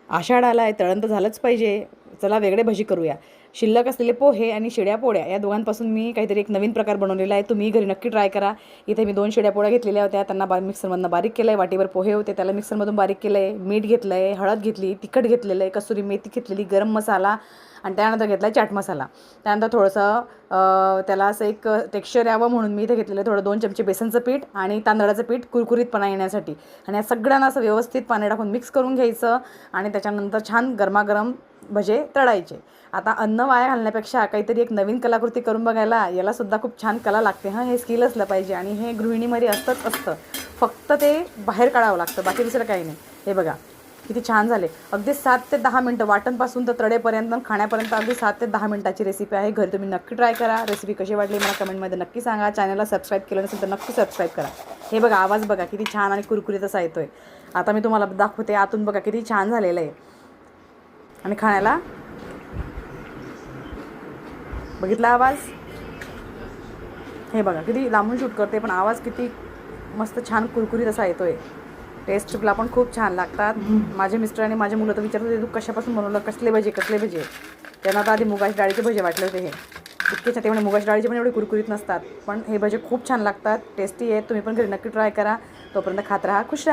आषाढ आला आहे, तळण तर झालंच पाहिजे. चला वेगळे भजी करूया. शिल्लक असलेले पोहे आणि शिड्या पोळ्या या दोघांपासून मी काहीतरी एक नवीन प्रकार बनवलेला आहे. तुम्ही घरी नक्की ट्राय करा. इथे मी 2 शिड्या पोळ्या घेतलेल्या होत्या, त्यांना मिक्सरमधनं बारीक केलं आहे. वाटीभर पोहे होते, त्याला मिक्सरमधून बारीक केलं आहे. मीठ घेतलं आहे, हळद घेतली, तिखट घेतलेलं आहे, कसुरी मेथी घेतलेली, गरम मसाला आणि त्यानंतर घेतला आहे चाट मसाला. त्यानंतर थोडंसं त्याला असं एक टेक्स्चर यावं म्हणून मी इथे घेतलेलं आहे थोडं 2 चमचे बेसनचं पीठ आणि तांदळाचं पीठ कुरकुरीतपणा येण्यासाठी. आणि या सगळ्यांना असं व्यवस्थित पाणी टाकून मिक्स करून घ्यायचं आणि त्याच्यानंतर छान गरमागरम भजे तळायचे. आता अन्न वाया घालण्यापेक्षा काहीतरी एक नवीन कलाकृती करून बघायला यालासुद्धा खूप छान कला लागते. हे स्किल असलं पाहिजे आणि हे गृहिणीमध्ये असतं. फक्त ते बाहेर काढावं लागतं, बाकी दुसरं काही नाही. हे बघा किती छान झाले. अगदी 7 ते 10 मिनटं, वाटणपासून तर तळेपर्यंत खाण्यापर्यंत अगदी 7 ते 10 मिनटाची रेसिपी आहे. घरी तुम्ही नक्की ट्राय करा. रेसिपी कशी वाटली मला कमेंटमध्ये नक्की सांगा. चॅनलला सबस्क्राईब केलं नसेल तर नक्की सबस्क्राईब करा. हे बघा आवाज बघा किती छान आणि कुरकुरीत असा येतोय. आता मी तुम्हाला दाखवते आतून बघा किती छान झालेलं आहे आणि खाण्याला बघितला आवाज. हे बघा किती लांबून शूट करते पण आवाज किती मस्त छान कुरकुरीत असा येतोय. टेस्टला पण खूप छान लागतात. माझे मिस्टर आणि माझे मुलं तर विचारत होते तू कशापासून बनवलं, कसले भजे. त्यांना तर आधी मुगाच्या डाळीचे भजे वाटले होते. हे इतके छान, ते म्हणजे मुगाच्या डाळीचे पण एवढे कुरकुरीत नसतात, पण हे भजे खूप छान लागतात, टेस्टी आहेत. तुम्ही पण घरी नक्की ट्राय करा. तोपर्यंत खात राहा, खुश राहा.